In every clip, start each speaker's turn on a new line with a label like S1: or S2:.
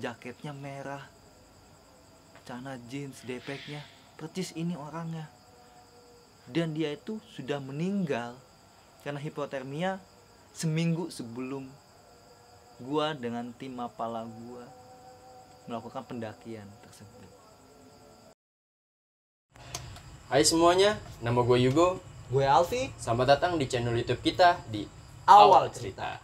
S1: jaketnya merah, celana jeans, depeknya. Percis ini orangnya. Dan dia itu sudah meninggal karena hipotermia seminggu sebelum gua dengan tim Mapala gua melakukan pendakian tersebut.
S2: Hai semuanya, nama gue Yugo.
S3: Gue Alfi.
S2: Selamat datang di channel YouTube kita di
S3: Awal Cerita.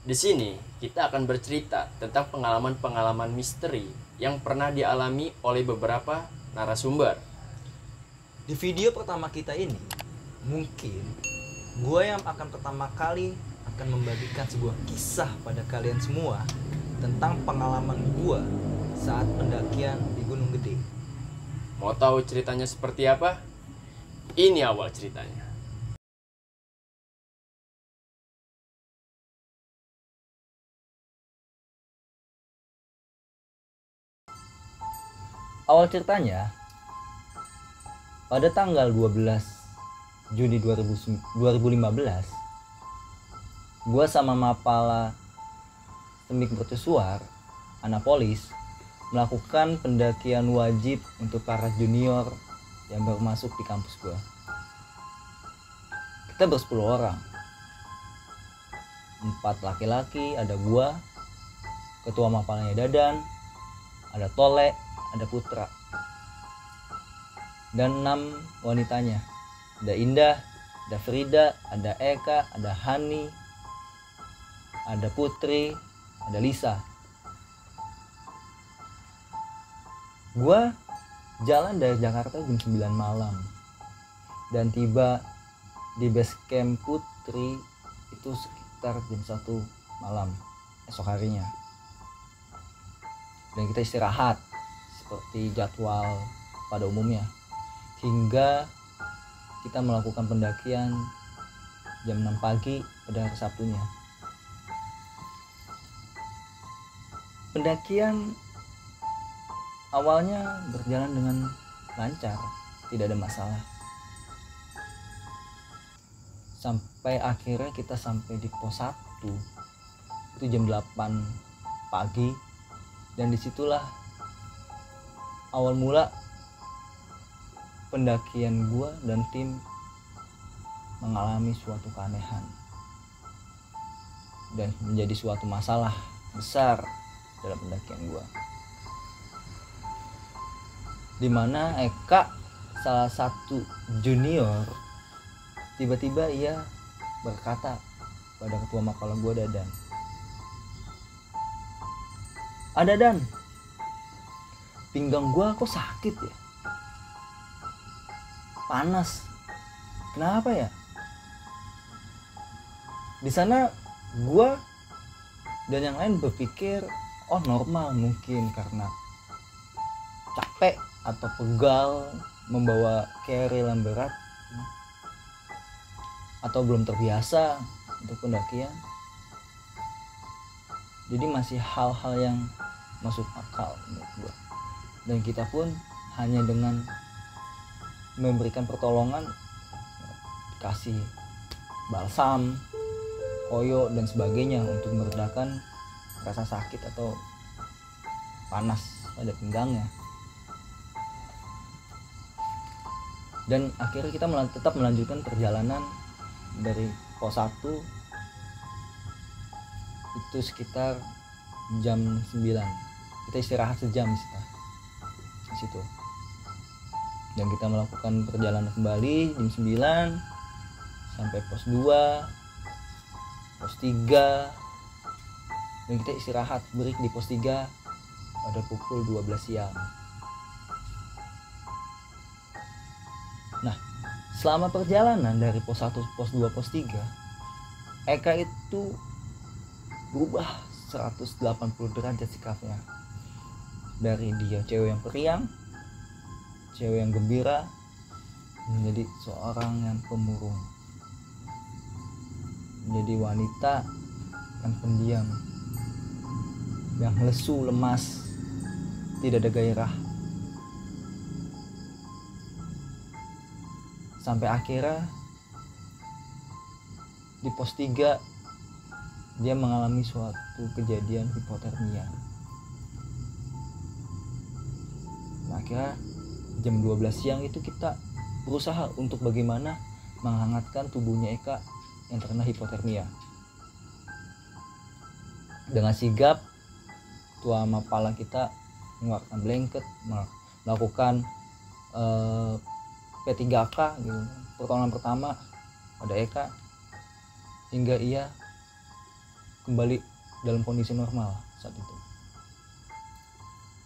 S2: Di sini kita akan bercerita tentang pengalaman-pengalaman misteri yang pernah dialami oleh beberapa narasumber.
S3: Di video pertama kita ini, mungkin gue yang akan pertama kali akan membagikan sebuah kisah pada kalian semua tentang pengalaman gue saat pendakian di Gunung Gede.
S2: Mau tahu ceritanya seperti apa? Ini awal ceritanya.
S3: Awal ceritanya, pada tanggal 12 Juni 2015, gue sama Mapala Temik Mercusuar, Anapolis, melakukan pendakian wajib untuk para junior yang baru masuk di kampus gue. Kita ber-10 orang, 4 laki-laki, ada gue, ketua Mapalanya Dadan, ada Tole, ada Putra, dan 6 wanitanya. Ada Indah, ada Frida, ada Eka, ada Hani, ada Putri, ada Lisa. Gua jalan dari Jakarta jam 9 malam dan tiba di base camp Putri itu sekitar jam 1 malam esok harinya. Dan kita istirahat seperti jadwal pada umumnya hingga kita melakukan pendakian jam 6 pagi pada hari Sabtunya. Pendakian awalnya berjalan dengan lancar, tidak ada masalah. Sampai akhirnya kita sampai di pos 1 itu jam 8 pagi, dan disitulah awal mula pendakian gua dan tim mengalami suatu keanehan dan menjadi suatu masalah besar dalam pendakian gua, dimana Eka, salah satu junior, tiba-tiba ia berkata pada ketua Mapala gua, Dadan, Dan, pinggang gua kok sakit ya, panas, kenapa ya? Di sana gua dan yang lain berpikir, oh normal, mungkin karena capek atau pegal membawa carry yang berat atau belum terbiasa untuk pendakian. Jadi masih hal-hal yang masuk akal menurut gua. Dan kita pun hanya dengan memberikan pertolongan, kasih balsam, koyo dan sebagainya untuk meredakan rasa sakit atau panas pada pinggangnya. Dan akhirnya kita tetap melanjutkan perjalanan dari pos 1 itu sekitar jam 9. Kita istirahat sejam di situ. Dan kita melakukan perjalanan kembali jam 9 sampai pos 2, pos 3, dan kita istirahat break di pos 3 pada pukul 12 siang. Nah, selama perjalanan dari pos 1, pos 2, pos 3, Eka itu berubah 180 derajat sikapnya. Dari dia cewek yang periang, cewek yang gembira, menjadi seorang yang pemurung, menjadi wanita yang pendiam, yang lesu, lemas, tidak ada gairah, Sampai akhirnya di pos 3 dia mengalami suatu kejadian hipotermia. Nah, akhirnya jam 12 siang itu kita berusaha untuk bagaimana menghangatkan tubuhnya Eka yang terkena hipotermia. Dengan sigap, Tua Mapala kita mengeluarkan blanket, melakukan P3K gitu, pertolongan pertama pada Eka hingga ia kembali dalam kondisi normal saat itu.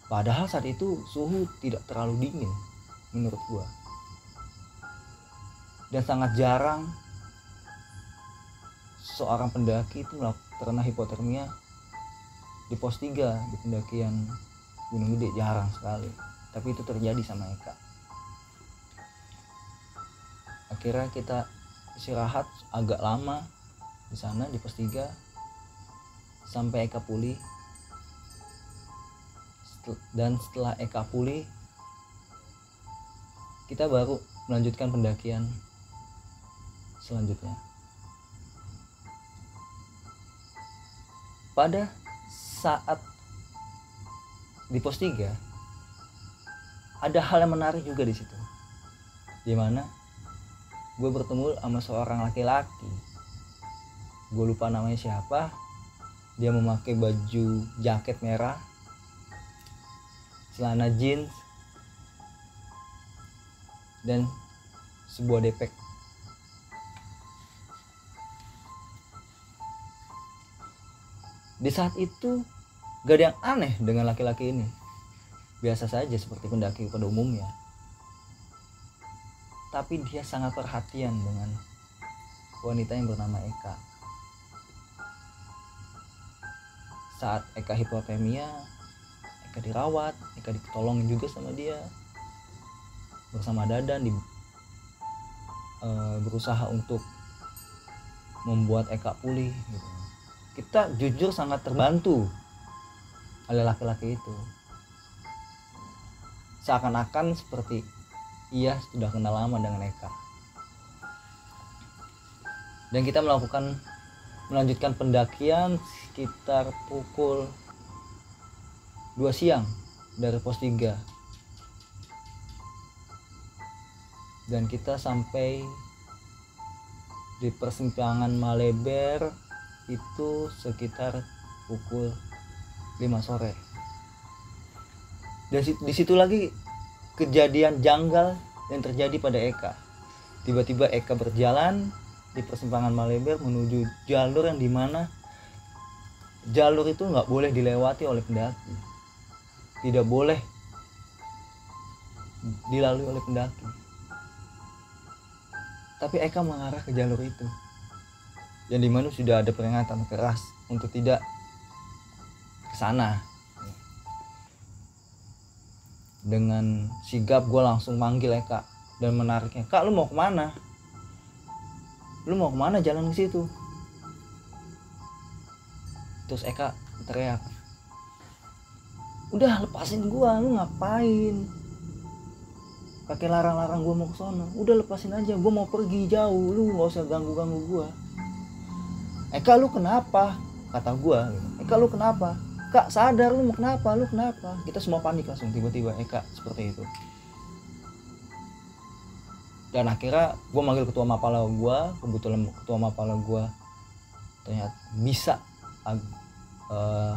S3: Padahal saat itu suhu tidak terlalu dingin menurut gua. Dan sangat jarang seorang pendaki itu terkena hipotermia di pos 3 di pendakian Gunung Gede, jarang sekali. Tapi itu terjadi sama Eka. Akhirnya kita istirahat agak lama di sana di pos 3 sampai Eka pulih. Dan setelah Eka pulih, kita baru melanjutkan pendakian selanjutnya. Pada saat di pos 3 ada hal yang menarik juga di situ, dimana gue bertemu sama seorang laki-laki. Gue lupa namanya siapa. Dia memakai baju jaket merah, celana jeans, dan sebuah depek. Di saat itu gak ada yang aneh dengan laki-laki ini. Biasa saja seperti pendaki pada umumnya. Tapi dia sangat perhatian dengan wanita yang bernama Eka. Saat Eka hipotermia, Eka dirawat, Eka ditolongin juga sama dia. Bersama Dadan berusaha untuk membuat Eka pulih gitu. Kita jujur sangat terbantu oleh laki-laki itu. Seakan-akan seperti ia sudah kenal lama dengan Eka. Dan kita melanjutkan pendakian sekitar pukul 2 siang dari pos 3. Dan kita sampai di persimpangan Maleber itu sekitar pukul 5 sore. Dan di situ lagi kejadian janggal yang terjadi pada Eka. Tiba-tiba Eka berjalan di persimpangan Maleber menuju jalur yang dimana jalur itu nggak boleh dilewati oleh pendaki, tidak boleh dilalui oleh pendaki. Tapi Eka mengarah ke jalur itu, yang dimana sudah ada peringatan keras untuk tidak ke sana. Dengan sigap gue langsung manggil Eka dan menariknya. Kak, lu mau kemana? Lu mau kemana jalan ke situ? Terus Eka teriak, udah lepasin gua, lu ngapain pakai larang-larang gua mau ke sono? Udah lepasin aja, gua mau pergi jauh, lu nggak usah ganggu-ganggu gua. Eka, lu kenapa? Kata gua gitu. Eka, lu kenapa? Kak, sadar, lu mau kenapa? Lu kenapa? Kita semua panik langsung, tiba-tiba Eka seperti itu. Dan akhirnya gue manggil ketua Mapala gue. Kebetulan ketua Mapala gue ternyata bisa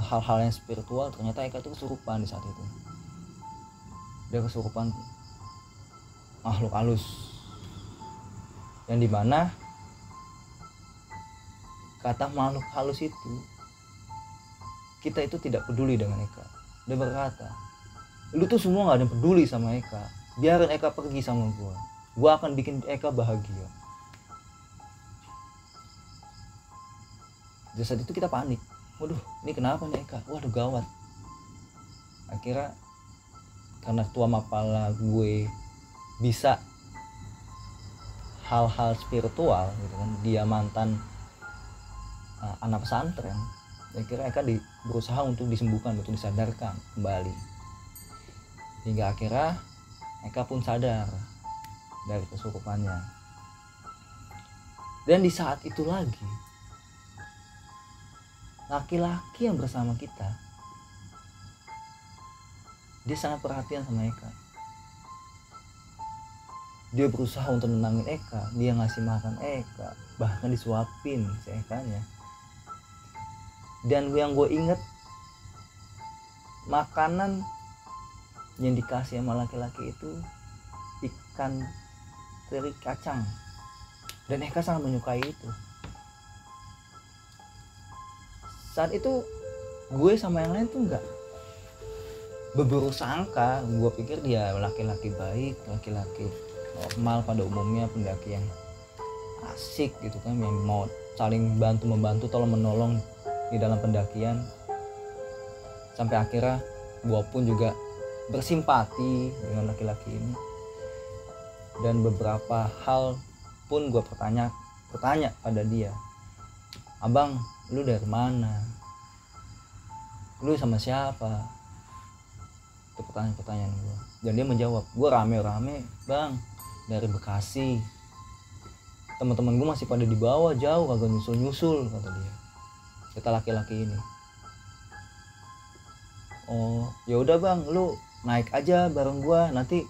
S3: hal-hal yang spiritual. Ternyata Eka itu kesurupan di saat itu. Dia kesurupan makhluk halus, yang dimana kata makhluk halus itu, kita itu tidak peduli dengan Eka. Dia berkata, lu tuh semua gak ada yang peduli sama Eka, biarin Eka pergi sama gue akan bikin Eka bahagia. Di saat itu kita panik, waduh ini kenapa nih Eka, waduh gawat. Akhirnya karena tua Mapala gue bisa hal-hal spiritual gitu kan, dia mantan anak pesantren, akhirnya Eka berusaha untuk disembuhkan, untuk disadarkan kembali, hingga akhirnya Eka pun sadar dari kesurupannya. Dan di saat itu lagi, laki-laki yang bersama kita, dia sangat perhatian sama Eka. Dia berusaha untuk nenangin Eka, dia ngasih makan Eka, bahkan disuapin si Ekanya. Dan yang gue inget, makanan yang dikasih sama laki-laki itu ikan teri kacang, dan Eka sangat menyukai itu. Saat itu gue sama yang lain tuh nggak berburuk sangka. Gue pikir dia laki-laki baik, laki-laki normal pada umumnya, pendaki yang asik gitu kan, yang mau saling bantu membantu, tolong menolong di dalam pendakian. Sampai akhirnya gue pun juga bersimpati dengan laki-laki ini, dan beberapa hal pun gue bertanya pada dia, abang, lu dari mana, lu sama siapa, itu pertanyaan gue. Dan dia menjawab, gue rame-rame bang, dari Bekasi, teman-teman gue masih pada di bawah jauh, kagak nyusul, kata dia, kata laki-laki ini. Oh ya udah bang, lu naik aja bareng gue, nanti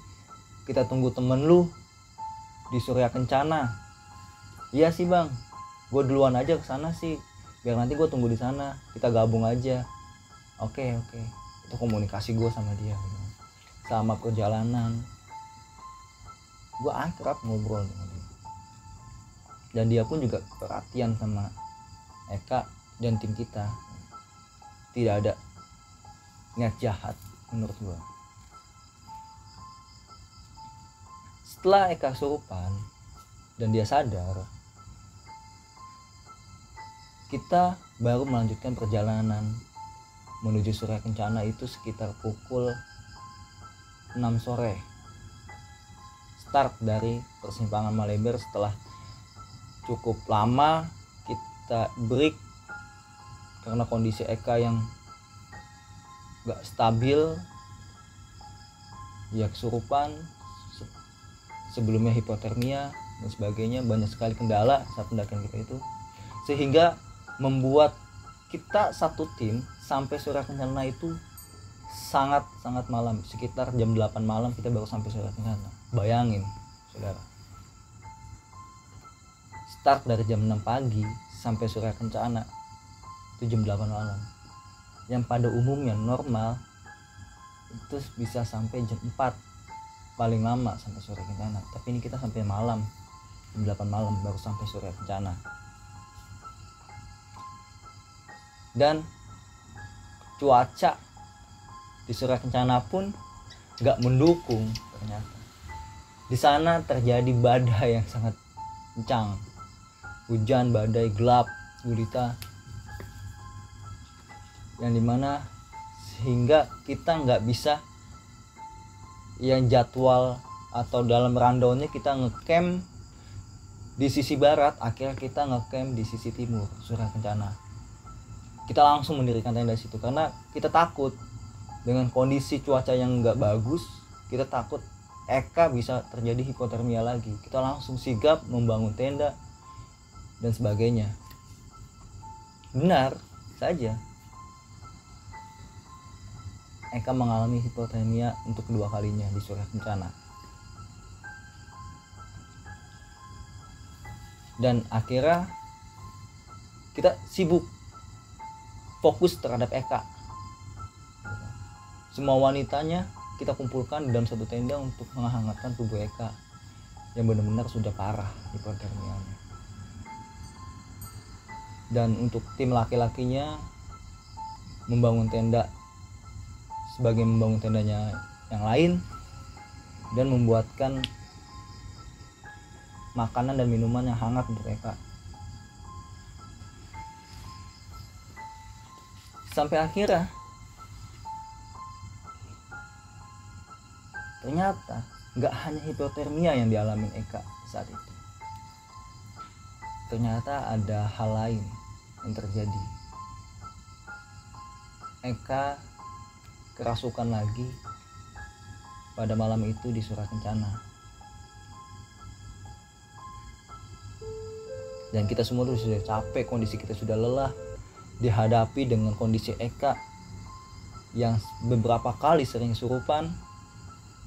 S3: kita tunggu temen lu di Surya Kencana. Iya sih bang, gue duluan aja ke sana sih, biar nanti gue tunggu di sana, kita gabung aja. Oke. Itu komunikasi gue sama dia. Sama perjalanan gue akrab ngobrol dengan dia, dan dia pun juga perhatian sama Eka dan tim kita. Tidak ada niat jahat menurut gue. Setelah Eka kesurupan dan dia sadar, kita baru melanjutkan perjalanan menuju Surya Kencana itu sekitar pukul 6 sore. Start dari persimpangan Maleber. Setelah cukup lama kita break karena kondisi Eka yang gak stabil, dia kesurupan, sebelumnya hipotermia dan sebagainya, banyak sekali kendala saat pendakian kita itu, sehingga membuat kita satu tim sampai Surya Kencana itu sangat malam, sekitar jam 8 malam kita baru sampai Surya Kencana. Bayangin saudara, start dari jam 6 pagi sampai Surya Kencana itu jam 8 malam, yang pada umumnya normal itu bisa sampai jam 4 paling lama sampai Surya Kencana. Tapi ini kita sampai malam, jam 8 malam baru sampai Surya Kencana. Dan cuaca di Surya Kencana pun gak mendukung ternyata. Di sana terjadi badai yang sangat kencang, hujan badai gelap gulita, yang dimana sehingga kita nggak bisa yang jadwal atau dalam rundownnya kita ngecamp di sisi barat, akhirnya kita ngecamp di sisi timur Surya Kencana. Kita langsung mendirikan tenda di situ karena kita takut dengan kondisi cuaca yang nggak bagus. Kita takut Eka bisa terjadi hipotermia lagi. Kita langsung sigap membangun tenda dan sebagainya. Benar saja, Eka mengalami hipotermia untuk kedua kalinya di Surya Kencana. Dan akhirnya kita sibuk fokus terhadap Eka. Semua wanitanya kita kumpulkan dalam satu tenda untuk menghangatkan tubuh Eka yang benar-benar sudah parah hipotermianya. Dan untuk tim laki-lakinya membangun tenda sebagai membangun tendanya yang lain, dan membuatkan makanan dan minuman yang hangat untuk Eka. Sampai akhirnya ternyata gak hanya hipotermia yang dialami Eka saat itu. Ternyata ada hal lain yang terjadi. Eka kerasukan lagi pada malam itu di Surya Kencana. Dan kita semua tuh sudah capek, kondisi kita sudah lelah dihadapi dengan kondisi Eka yang beberapa kali sering surupan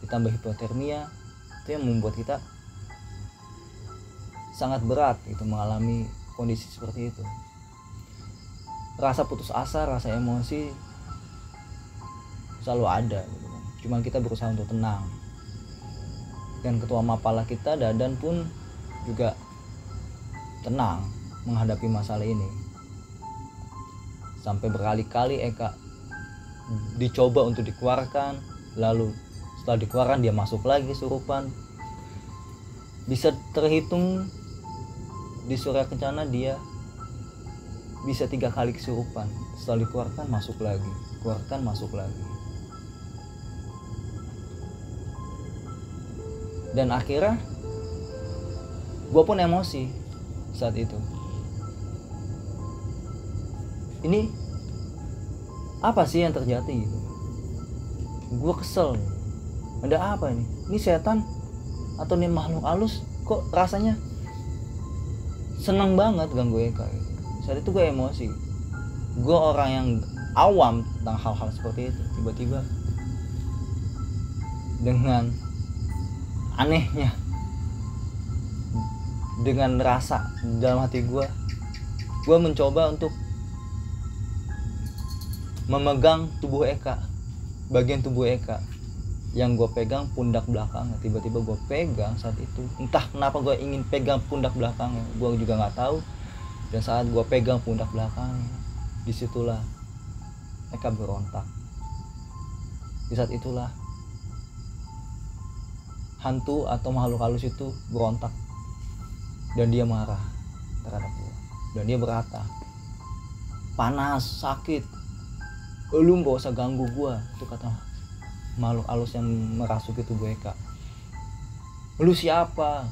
S3: ditambah hipotermia. Itu yang membuat kita sangat berat itu mengalami kondisi seperti itu. Rasa putus asa, rasa emosi selalu ada gitu kan. Cuman kita berusaha untuk tenang. Dan ketua Mapala kita Dadan pun juga tenang menghadapi masalah ini. Sampai berkali-kali Eka dicoba untuk dikeluarkan, lalu setelah dikeluarkan dia masuk lagi surupan. Bisa terhitung di Surya Kencana dia bisa 3 kali kesurupan. Setelah dikeluarkan masuk lagi, keluarkan masuk lagi. Dan akhirnya gue pun emosi saat itu. Ini apa sih yang terjadi gitu? Gue kesel. Ada apa ini? Ini setan atau ini makhluk halus? Kok rasanya senang banget ganggu Eka gitu. Saat itu gue emosi. Gue orang yang awam tentang hal-hal seperti itu. Tiba-tiba dengan anehnya, dengan rasa dalam hati gue mencoba untuk memegang tubuh Eka, bagian tubuh Eka yang gue pegang pundak belakangnya. Tiba-tiba gue pegang saat itu, entah kenapa gue ingin pegang pundak belakangnya, gue juga nggak tahu. Dan saat gue pegang pundak belakangnya, disitulah Eka berontak. Di saat itulah hantu atau makhluk halus itu berontak. Dan dia marah terhadap gue. Dan dia berkata, panas, sakit, lu gak usah ganggu gue. Itu kata makhluk halus yang merasuki tubuh Eka. Lu siapa?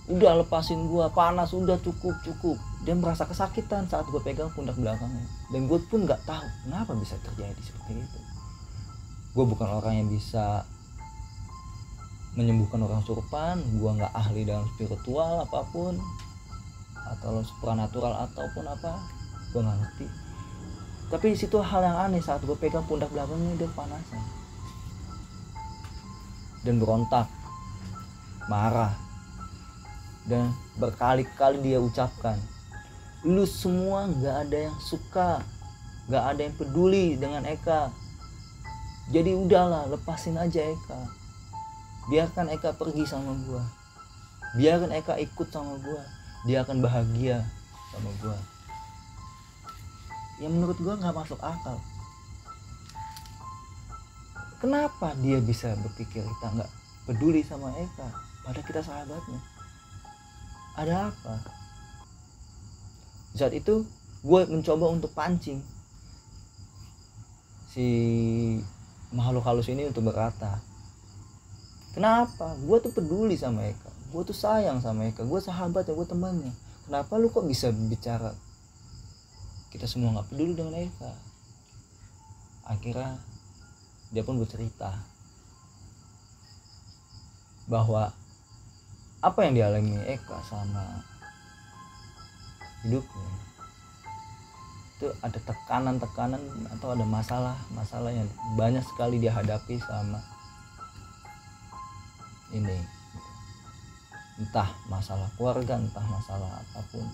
S3: Udah lepasin gue, panas, udah cukup. Dia merasa kesakitan saat gue pegang pundak belakangnya. Dan gue pun gak tahu kenapa bisa terjadi seperti itu. Gue bukan orang yang bisa menyembuhkan orang surupan, gue nggak ahli dalam spiritual apapun atau supranatural ataupun apa, gue nggak ngerti. Tapi situ hal yang aneh saat gue pegang pundak belakangnya, dia panasan dan berontak, marah, dan berkali-kali dia ucapkan, lu semua nggak ada yang suka, nggak ada yang peduli dengan Eka, jadi udahlah lepasin aja Eka. Biarkan Eka pergi sama gue. Biarkan Eka ikut sama gue. Dia akan bahagia sama gue. Yang menurut gue gak masuk akal. Kenapa dia bisa berpikir kita gak peduli sama Eka, padahal kita sahabatnya? Ada apa? Saat itu gue mencoba untuk pancing si makhluk halus ini untuk berkata, kenapa? Gue tuh peduli sama Eka, gue tuh sayang sama Eka, gue sahabatnya, gue temannya. Kenapa lu kok bisa bicara kita semua gak peduli dengan Eka? Akhirnya dia pun bercerita bahwa apa yang dialami Eka sama hidupnya itu ada tekanan-tekanan atau ada masalah yang banyak sekali dia hadapi sama ini, entah masalah keluarga, entah masalah apapun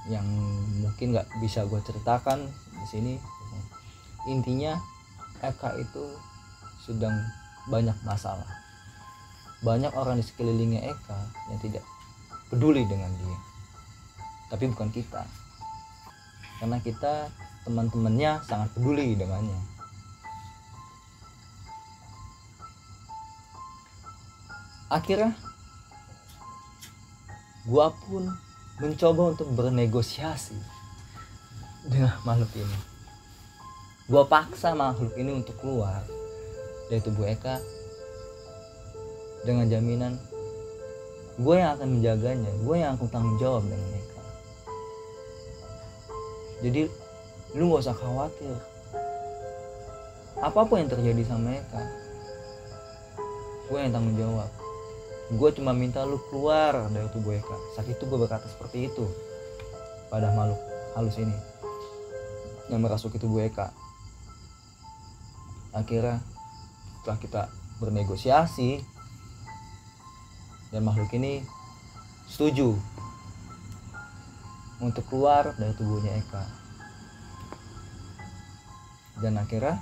S3: yang mungkin nggak bisa gue ceritakan di sini. Intinya Eka itu sedang banyak masalah, banyak orang di sekelilingnya Eka yang tidak peduli dengan dia, tapi bukan kita, karena kita teman-temannya sangat peduli dengannya. Akhirnya gua pun mencoba untuk bernegosiasi dengan makhluk ini. Gua paksa makhluk ini untuk keluar dari tubuh Eka dengan jaminan gue yang akan menjaganya, gue yang akan tanggung jawab dengan Eka. Jadi lu gak usah khawatir apapun yang terjadi sama Eka, gue yang tanggung jawab. gue cuma minta lu keluar dari tubuh Eka. Saat itu gue berkata seperti itu pada makhluk halus ini yang merasuki tubuh Eka. Akhirnya setelah kita bernegosiasi dan makhluk ini setuju untuk keluar dari tubuhnya Eka, dan akhirnya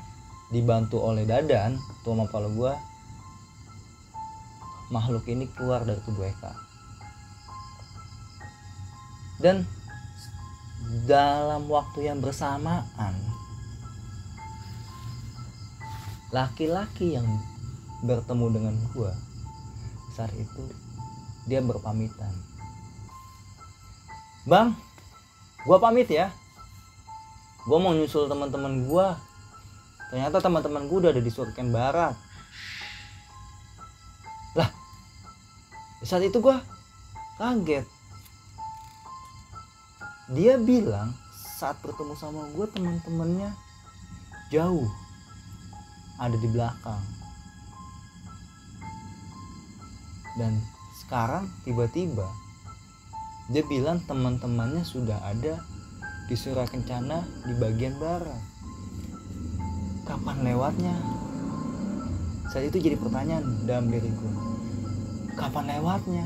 S3: dibantu oleh Dadan, tuh mapala gue, makhluk ini keluar dari tubuh Eka. Dan dalam waktu yang bersamaan, laki-laki yang bertemu dengan gue saat itu, dia berpamitan, "Bang, gue pamit ya, gue mau nyusul teman-teman gue. Ternyata teman-teman gue udah ada di Surken Barat." Lah, saat itu gue kaget. Dia bilang saat bertemu sama gue teman-temannya jauh, ada di belakang. Dan sekarang tiba-tiba dia bilang teman-temannya sudah ada di Surakencana di bagian barat. Kapan lewatnya? Saat itu jadi pertanyaan dalam diriku. Kapan lewatnya?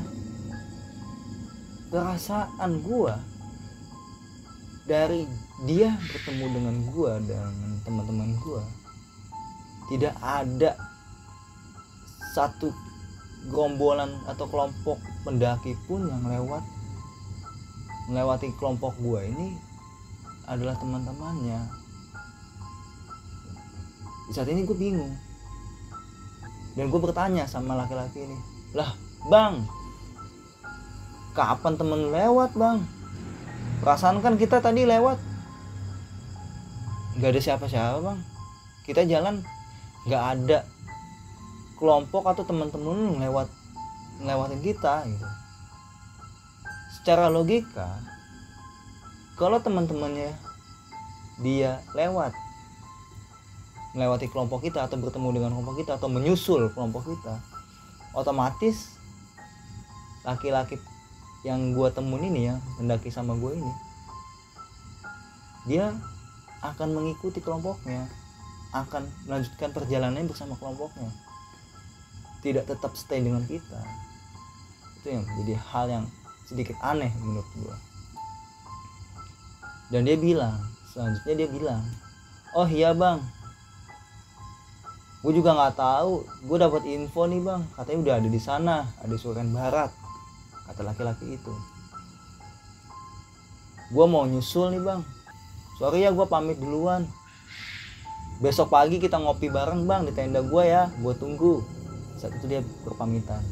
S3: Perasaan gua dari dia bertemu dengan gua dan teman-teman gua, tidak ada satu gerombolan atau kelompok pendaki pun yang melewati kelompok gua ini adalah teman-temannya. Di saat ini gue bingung, dan gue bertanya sama laki-laki ini, "Lah bang, kapan temen lewat bang? Perasaan kan kita tadi lewat gak ada siapa-siapa bang. Kita jalan gak ada kelompok atau teman-teman ngelewatin kita gitu." Secara logika, kalau teman-temannya dia melewati kelompok kita atau bertemu dengan kelompok kita atau menyusul kelompok kita, otomatis laki-laki yang gue temuin ini ya, mendaki sama gue ini, dia akan mengikuti kelompoknya, akan melanjutkan perjalanannya bersama kelompoknya, tidak tetap stay dengan kita. Itu yang jadi hal yang sedikit aneh menurut gue. Dan selanjutnya dia bilang, "Oh iya bang, gue juga nggak tahu, gue dapat info nih bang, katanya udah ada di sana, ada di Surken Barat," kata laki-laki itu. "Gue mau nyusul nih bang, sorry ya gue pamit duluan. Besok pagi kita ngopi bareng bang di tenda gue ya, gue tunggu." Saat itu dia berpamitan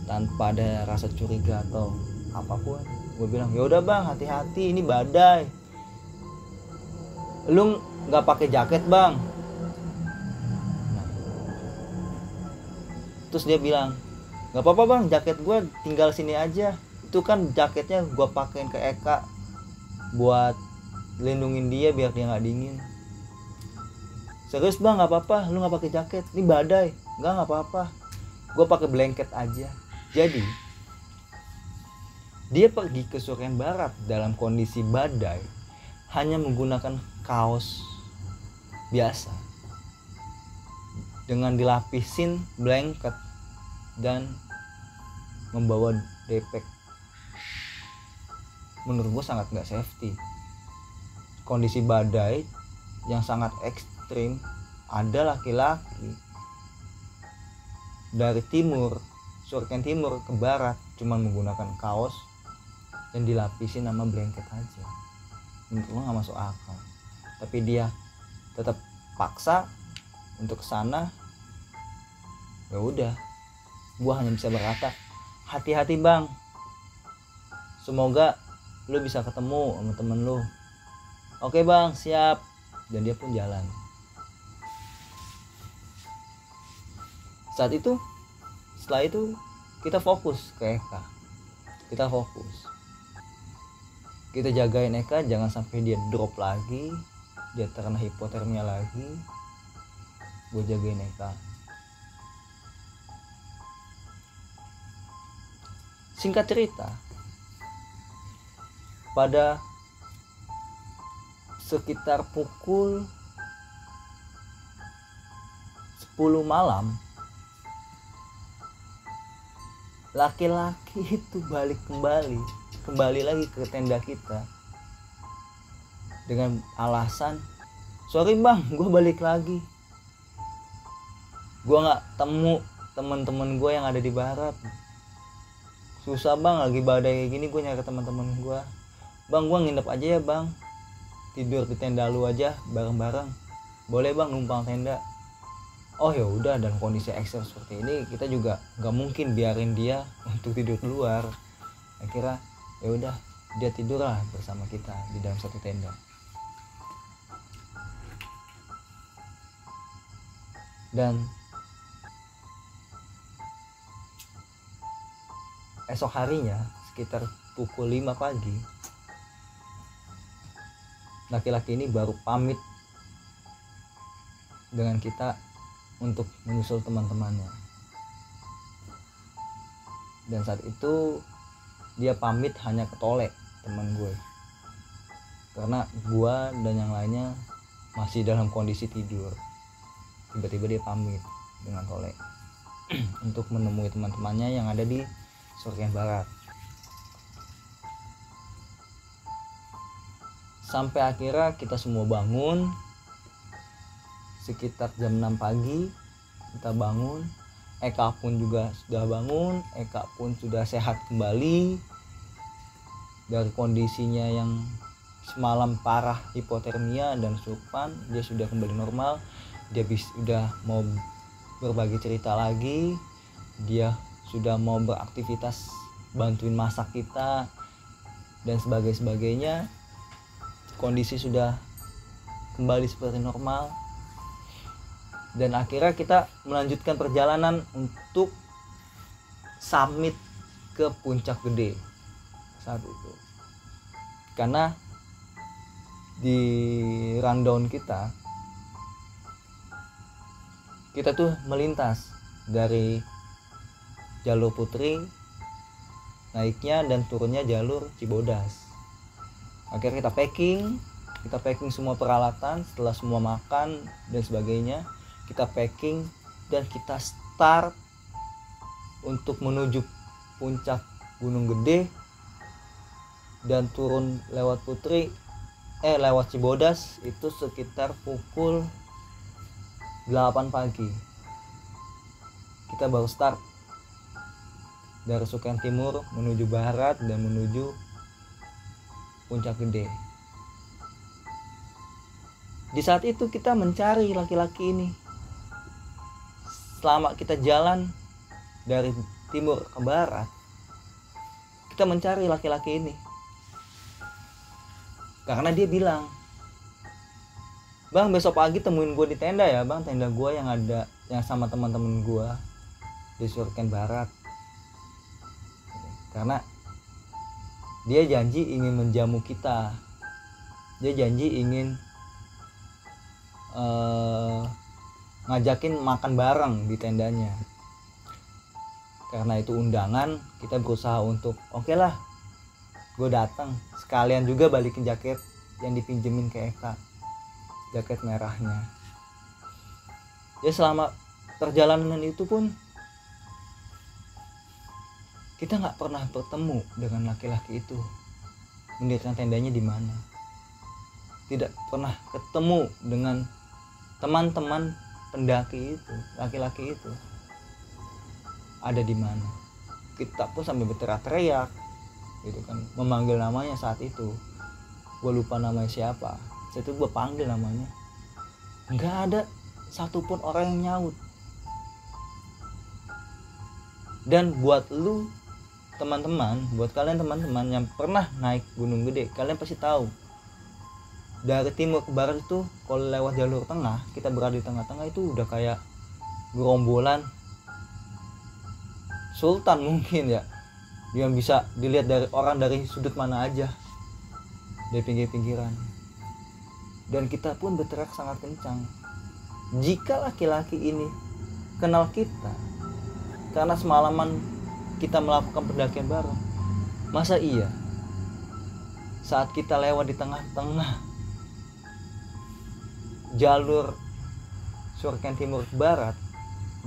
S3: tanpa ada rasa curiga atau apapun. Gue bilang, "Ya udah bang, hati-hati, ini badai. Lu nggak pakai jaket bang." Terus dia bilang, "Gak apa-apa bang, jaket gue tinggal sini aja. Itu kan jaketnya gue pakein ke Eka buat lindungin dia biar dia gak dingin." "Serius bang, gak apa-apa, lu gak pakai jaket, ini badai." Gak apa-apa, gue pakai blanket aja." Jadi dia pergi ke Surken Barat dalam kondisi badai, hanya menggunakan kaos biasa dengan dilapisin blanket dan membawa depek. Menurut gue sangat gak safety. Kondisi badai yang sangat ekstrim, ada laki-laki dari timur, Surken Timur ke barat, cuma menggunakan kaos dan dilapisin sama blanket aja. Menurut gue gak masuk akal. Tapi dia tetap paksa untuk kesana. Ya udah, gua hanya bisa berkata, "Hati-hati bang, semoga lu bisa ketemu sama temen lu." "Oke bang, siap." Dan dia pun jalan. Setelah itu kita fokus ke Eka. Kita jagain Eka jangan sampai dia drop lagi, dia terkena hipotermia lagi. Gue jagain Eka. Singkat cerita, pada sekitar pukul 10 malam, laki-laki itu balik kembali lagi ke tenda kita dengan alasan, sorry bang, gue balik lagi, gue nggak temu teman-teman gue yang ada di barat, susah bang, lagi badai kayak gini, gue nyari teman-teman gue. Bang, gue nginep aja ya bang, tidur di tenda lu aja bareng-bareng, boleh bang numpang tenda. Oh ya udah, dan kondisi ekstrem seperti ini kita juga nggak mungkin biarin dia untuk tidur keluar. Akhirnya ya udah, dia tidurlah bersama kita di dalam satu tenda. Dan esok harinya sekitar pukul 5 pagi, laki-laki ini baru pamit dengan kita untuk menyusul teman-temannya. Dan saat itu dia pamit hanya ke Tole, teman gue, karena gue dan yang lainnya masih dalam kondisi tidur. Tiba-tiba dia pamit dengan Tole untuk menemui teman-temannya yang ada di Surken Barat. Sampai akhirnya kita semua bangun sekitar jam 6 pagi. Kita bangun, Eka pun juga sudah bangun, Eka pun sudah sehat kembali dari kondisinya yang semalam parah hipotermia dan kesurupan. Dia sudah kembali normal, dia sudah mau berbagi cerita lagi, dia sudah mau beraktivitas bantuin masak kita dan sebagainya. Kondisi sudah kembali seperti normal. Dan akhirnya kita melanjutkan perjalanan untuk summit ke Puncak Gede saat itu. Karena di rundown kita tuh melintas dari jalur Putri, naiknya dan turunnya jalur Cibodas. Akhirnya kita packing semua peralatan. Setelah semua makan dan sebagainya, kita packing dan kita start untuk menuju puncak Gunung Gede dan turun lewat lewat Cibodas itu sekitar pukul 8 pagi. Kita baru start dari Surken Timur menuju barat dan menuju Puncak Gede. Di saat itu kita mencari laki-laki ini. Selama kita jalan dari timur ke barat, kita mencari laki-laki ini. Karena dia bilang, bang, besok pagi temuin gue di tenda ya bang, tenda gue yang ada yang sama teman-teman gue di Surken Barat. Karena dia janji ingin menjamu kita, dia janji ingin ngajakin makan bareng di tendanya. Karena itu undangan, kita berusaha untuk oke lah, gue datang, sekalian juga balikin jaket yang dipinjemin ke Eka, jaket merahnya. Ya selama perjalanan itu pun kita nggak pernah bertemu dengan laki-laki itu. Mendirikan tendanya di mana? Tidak pernah ketemu dengan teman-teman pendaki itu, laki-laki itu ada di mana. Kita pun sampai berteriak-teriak gitu kan, memanggil namanya saat itu. Gue lupa namanya siapa. Saat itu gue panggil namanya, nggak ada satupun orang yang nyaut. Dan buat lu teman-teman, buat kalian teman-teman yang pernah naik Gunung Gede, kalian pasti tahu dari timur ke barat itu kalau lewat jalur tengah, kita berada di tengah-tengah itu udah kayak gerombolan sultan mungkin ya, yang bisa dilihat dari orang dari sudut mana aja, dari pinggir-pinggiran. Dan kita pun berteriak sangat kencang. Jika laki-laki ini kenal kita, karena semalaman kita melakukan pendakian bareng. Masa iya saat kita lewat di tengah-tengah jalur Surken timur ke barat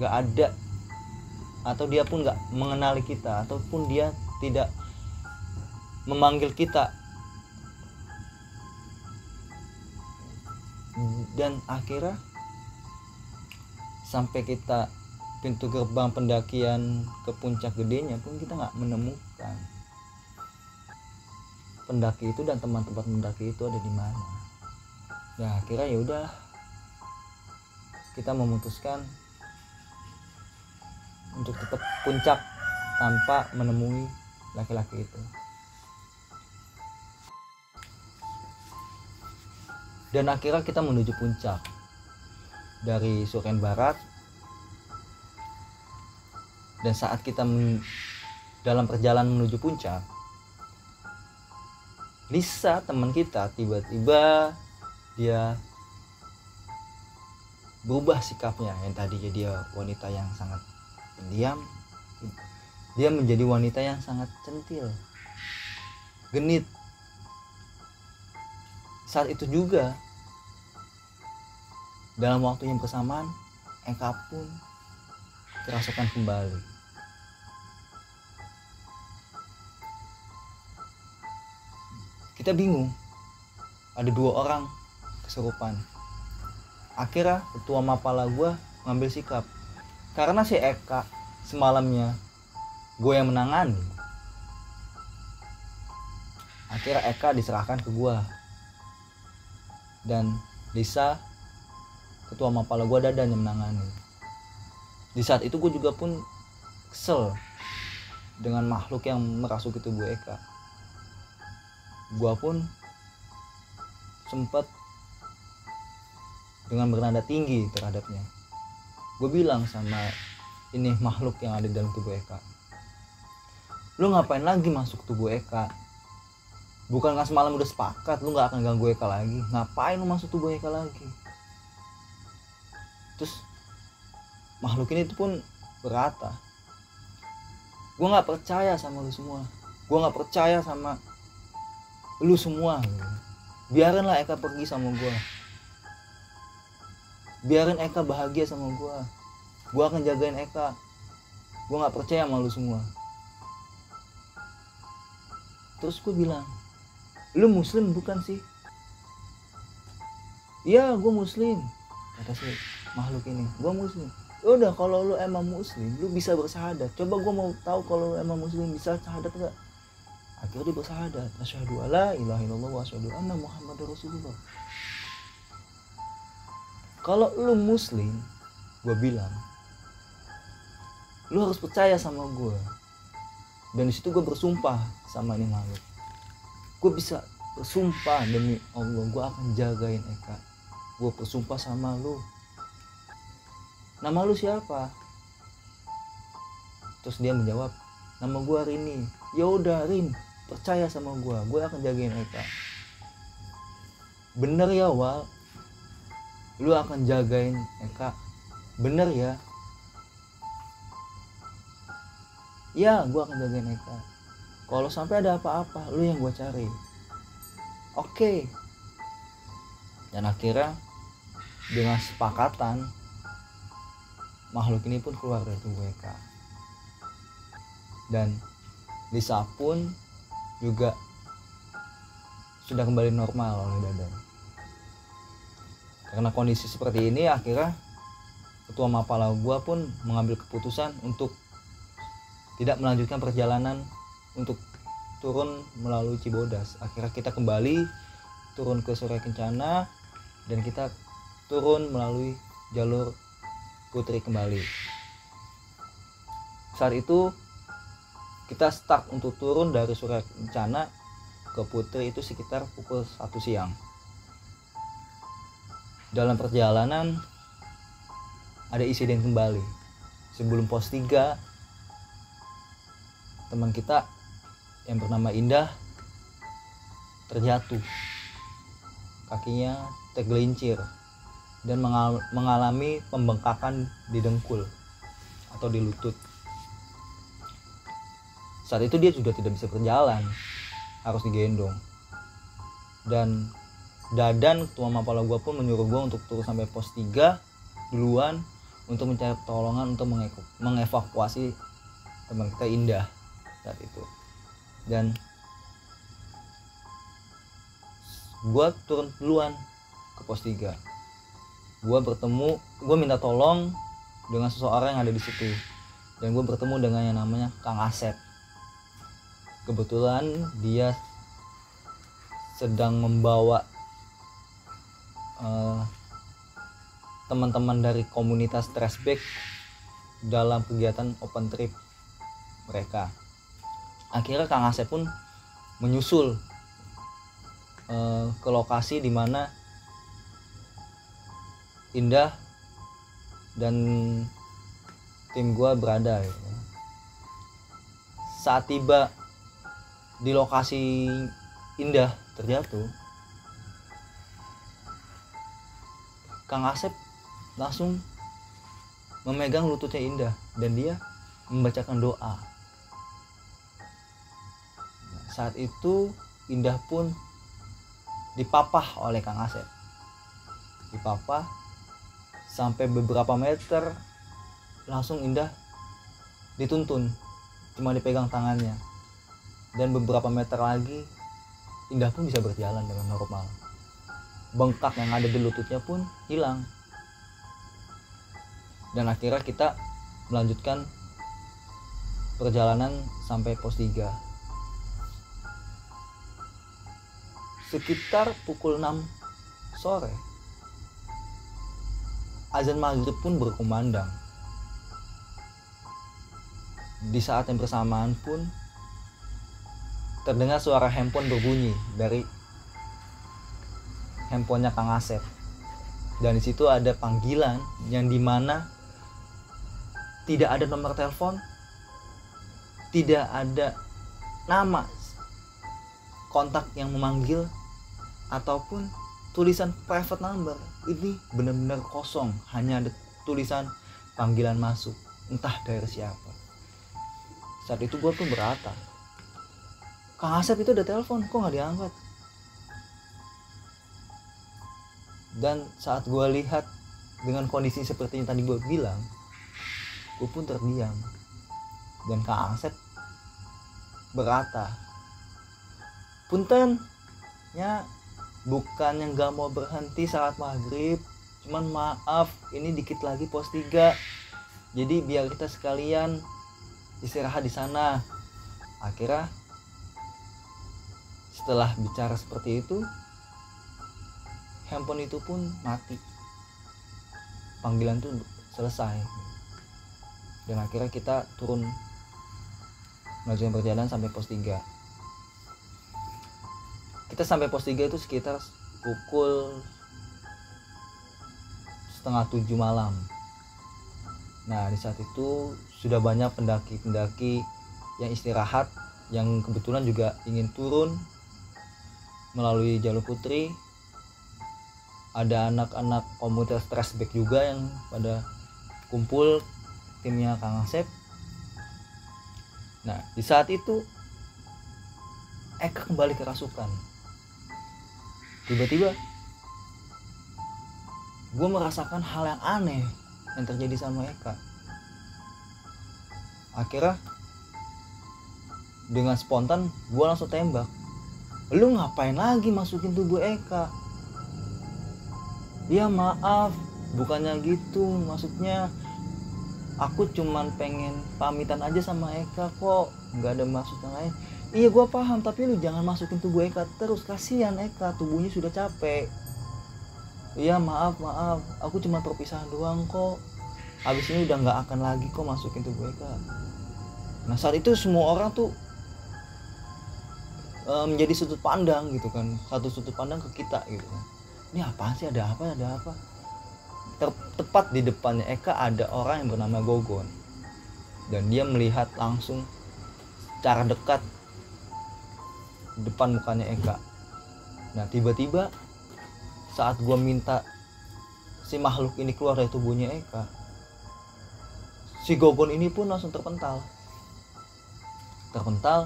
S3: gak ada, atau dia pun gak mengenali kita, ataupun dia tidak memanggil kita, dan akhirnya sampai kita pintu gerbang pendakian ke puncak gedenya pun kita nggak menemukan pendaki itu dan tempat mendaki itu ada di mana. Ya akhirnya ya udah, kita memutuskan untuk tetap puncak tanpa menemui laki-laki itu. Dan akhirnya kita menuju puncak dari Surken Barat. Dan saat kita dalam perjalanan menuju puncak, Lisa teman kita tiba-tiba dia berubah sikapnya. Yang tadinya dia wanita yang sangat pendiam, dia menjadi wanita yang sangat centil, genit. Saat itu juga dalam waktu yang bersamaan Eka pun kerasukan kembali. Kita bingung, ada 2 orang kesurupan. Akhirnya ketua Mapala gue ngambil sikap, karena si Eka semalamnya gue yang menangani. Akhirnya Eka diserahkan ke gue, dan Lisa ketua Mapala gue Dadan yang menangani. Di saat itu gue juga pun kesel dengan makhluk yang merasuki tubuh Eka. Gue pun sempat dengan bernada tinggi terhadapnya. Gue bilang sama ini makhluk yang ada di dalam tubuh Eka, lu ngapain lagi masuk tubuh Eka? Bukan nggak semalam udah sepakat lu nggak akan ganggu Eka lagi? Ngapain lu masuk tubuh Eka lagi? Terus makhluk ini pun berkata, gue nggak percaya sama lu semua, gue nggak percaya sama lu semua. Biarinlah Eka pergi sama gue, biarin Eka bahagia sama gue akan jagain Eka, gue nggak percaya sama lu semua. Terus gue bilang, lu muslim bukan sih? Iya gue muslim, kata si makhluk ini, gue muslim. Udah kalau lu emang muslim lu bisa bersahadat, coba gue mau tahu kalau lu emang muslim bisa syahadat enggak? Akhirnya dia bersahadat, asyhadu alla ilaha illallah wa asyhadu anna muhammadar rasulullah. Kalau lu muslim, gue bilang lu harus percaya sama gue. Dan disitu gue bersumpah sama ini makhluk, gue bisa bersumpah demi Allah gue akan jagain Eka. Gue bersumpah sama lu. Nama lu siapa? Terus dia menjawab, nama gue Rini. Ya udah Rin, percaya sama gue akan jagain Eka. Bener ya Wal, lu akan jagain Eka, bener ya? Ya gue akan jagain Eka. Kalau sampai ada apa-apa lu yang gue cari. Oke. Dan akhirnya dengan sepakatan makhluk ini pun keluar dari tubuh Eka. Dan Lisa pun juga sudah kembali normal oleh Dadan. Karena kondisi seperti ini akhirnya ketua Mapala gua pun mengambil keputusan untuk tidak melanjutkan perjalanan untuk turun melalui Cibodas. Akhirnya kita kembali turun ke Surya Kencana dan kita turun melalui jalur Putri kembali. Saat itu kita start untuk turun dari Surya Kencana ke Putri itu sekitar pukul 1 siang. Dalam perjalanan ada insiden kembali. Sebelum pos 3, teman kita yang bernama Indah terjatuh, kakinya tergelincir dan mengalami pembengkakan di dengkul atau di lutut. Saat itu dia sudah tidak bisa berjalan, harus digendong. Dan Dadan, ketua Mapala gua pun menyuruh gua untuk turun sampai pos 3 duluan untuk mencari pertolongan untuk mengevakuasi teman kita Indah saat itu. Dan gua turun duluan ke pos 3. Gua minta tolong dengan seseorang yang ada di situ. Dan gua bertemu dengan yang namanya Kang Asep. Kebetulan dia sedang membawa teman-teman dari komunitas Trashback dalam kegiatan open trip mereka. Akhirnya Kang Asep pun menyusul ke lokasi di mana Indah dan tim gua berada gitu. Saat tiba di lokasi Indah terjatuh, Kang Asep langsung memegang lututnya Indah dan dia membacakan doa. Saat itu Indah pun dipapah oleh Kang Asep. Dipapah sampai beberapa meter, langsung Indah dituntun, cuma dipegang tangannya. Dan beberapa meter lagi Indah pun bisa berjalan dengan normal. Bengkak yang ada di lututnya pun hilang. Dan akhirnya kita melanjutkan perjalanan sampai pos 3. Sekitar pukul 6 sore, azan maghrib pun berkumandang. Di saat yang bersamaan pun terdengar suara handphone berbunyi dari handphonenya Kang Asep. Dan di situ ada panggilan yang dimana tidak ada nomor telepon, tidak ada nama kontak yang memanggil ataupun tulisan private number. Ini benar-benar kosong, hanya ada tulisan panggilan masuk, entah dari siapa. Saat itu gue pun berkata, Kang Asep itu ada telepon, kok nggak diangkat? Dan saat gue lihat dengan kondisi seperti yang tadi gue bilang, gue pun terdiam. Dan Kang Asep berkata, punten, ya bukan yang gak mau berhenti saat maghrib, cuman maaf ini dikit lagi pos 3, jadi biar kita sekalian istirahat di sana. Akhirnya setelah bicara seperti itu, handphone itu pun mati, panggilan itu selesai. Dan akhirnya kita turun melanjutkan perjalanan sampai pos 3. Kita sampai pos 3 itu sekitar pukul 6:30 malam. Nah, di saat itu sudah banyak pendaki-pendaki yang istirahat, yang kebetulan juga ingin turun melalui jalur putri. Ada anak-anak komunitas Trashback juga yang pada kumpul, timnya Kang Asep. Nah, di saat itu Eka kembali kerasukan. Tiba-tiba gue merasakan hal yang aneh yang terjadi sama Eka. Akhirnya dengan spontan gue langsung tembak, lu ngapain lagi masukin tubuh Eka? Ya maaf, bukannya gitu, maksudnya aku cuman pengen pamitan aja sama Eka kok, nggak ada maksud yang lain. Iya gue paham, tapi lu jangan masukin tubuh Eka terus, kasihan Eka, tubuhnya sudah capek. Iya maaf, aku cuma perpisahan doang kok, habis ini udah nggak akan lagi kok masukin tubuh Eka. Nah saat itu semua orang tuh menjadi sudut pandang gitu kan, satu sudut pandang ke kita gitu kan. Ini apaan sih, ada apa? Tepat di depannya Eka ada orang yang bernama Gogon, dan dia melihat langsung secara dekat depan mukanya Eka. Nah tiba-tiba saat gua minta si makhluk ini keluar dari tubuhnya Eka, si Gogon ini pun langsung terpental terpental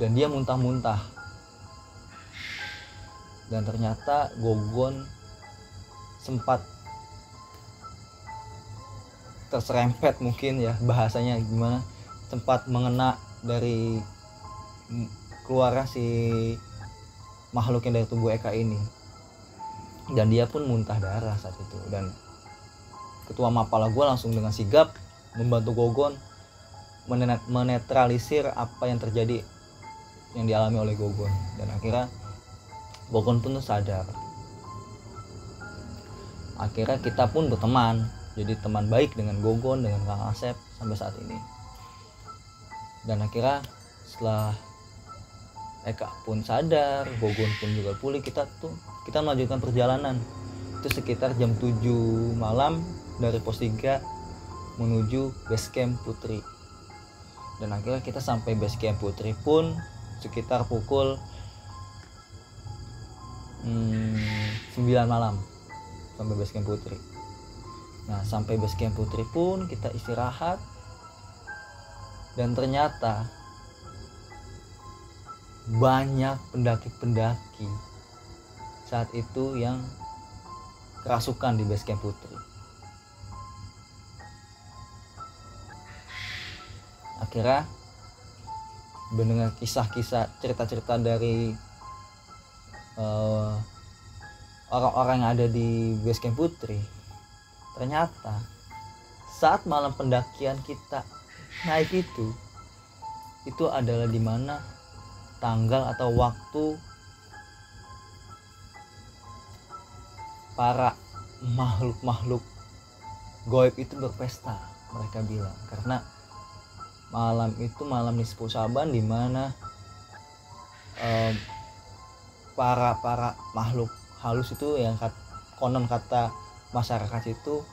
S3: dan dia muntah-muntah. Dan ternyata Gogon sempat terserempet, mungkin ya bahasanya gimana, sempat mengena dari keluarnya si makhluk yang dari tubuh Eka ini, dan dia pun muntah darah saat itu. Dan ketua Mapala gue langsung dengan sigap membantu Gogon menetralisir apa yang terjadi, yang dialami oleh Gogon. Dan akhirnya Gogon pun sadar. Akhirnya kita pun berteman, jadi teman baik dengan Gogon, dengan Kang Asep sampai saat ini. Dan akhirnya setelah Eka pun sadar, Gogon pun juga pulih, kita melanjutkan perjalanan. Itu sekitar jam 7 malam dari pos 3 menuju base camp Putri. Dan akhirnya kita sampai base camp Putri pun sekitar pukul 9 malam sampai base camp Putri. Nah, sampai base camp Putri pun kita istirahat, dan ternyata banyak pendaki-pendaki saat itu yang kerasukan di base camp Putri. Akhirnya mendengar kisah-kisah, cerita-cerita dari orang-orang yang ada di base camp Putri. Ternyata saat malam pendakian kita naik itu adalah di mana tanggal atau waktu para makhluk-makhluk gaib itu berpesta, mereka bilang. Karena malam itu malam nisfu Syaban, di mana para makhluk halus itu, yang konon kata masyarakat itu,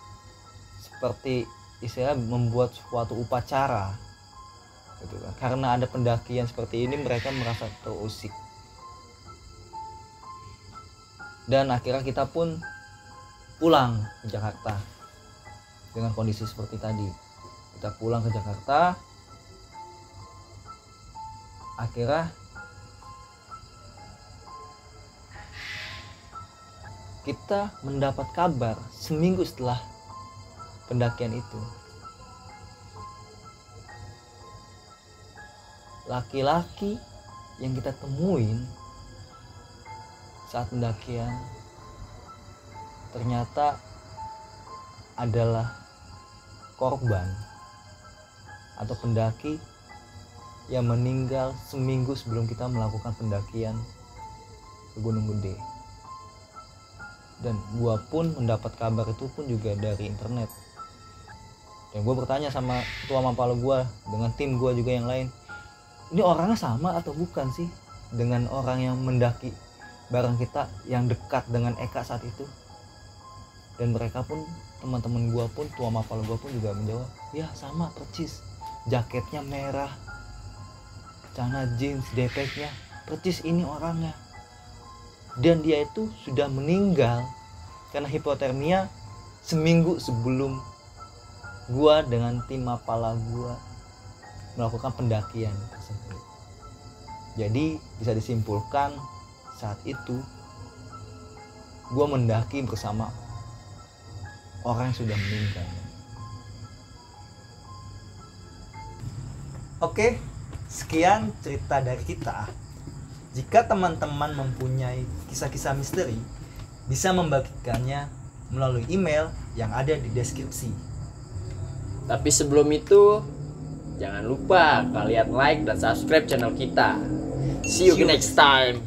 S3: seperti istilah membuat suatu upacara gitu kan. Karena ada pendakian seperti ini, mereka merasa terusik. Dan akhirnya kita pun pulang ke Jakarta dengan kondisi seperti tadi. Kita pulang ke Jakarta. Akhirnya kita mendapat kabar seminggu setelah pendakian itu, laki-laki yang kita temuin saat pendakian ternyata adalah korban atau pendaki yang meninggal seminggu sebelum kita melakukan pendakian ke Gunung Gede. Dan gua pun mendapat kabar itu pun juga dari internet. Dan gua bertanya sama ketua Mapala gua dengan tim gua juga yang lain, ini orangnya sama atau bukan sih dengan orang yang mendaki bareng kita yang dekat dengan Eka saat itu? Dan mereka pun, teman-teman gua pun, tua Mapala gua pun juga menjawab, ya sama percis, jaketnya merah, celana jeans, depeknya percis ini orangnya. Dan dia itu sudah meninggal karena hipotermia seminggu sebelum gua dengan tim Mapala gua melakukan pendakian tersebut. Jadi bisa disimpulkan saat itu gua mendaki bersama orang yang sudah meninggal.
S1: Oke, sekian cerita dari kita. Jika teman-teman mempunyai kisah-kisah misteri, bisa membagikannya melalui email yang ada di deskripsi.
S2: Tapi sebelum itu, jangan lupa kalian like dan subscribe channel kita. See you next time.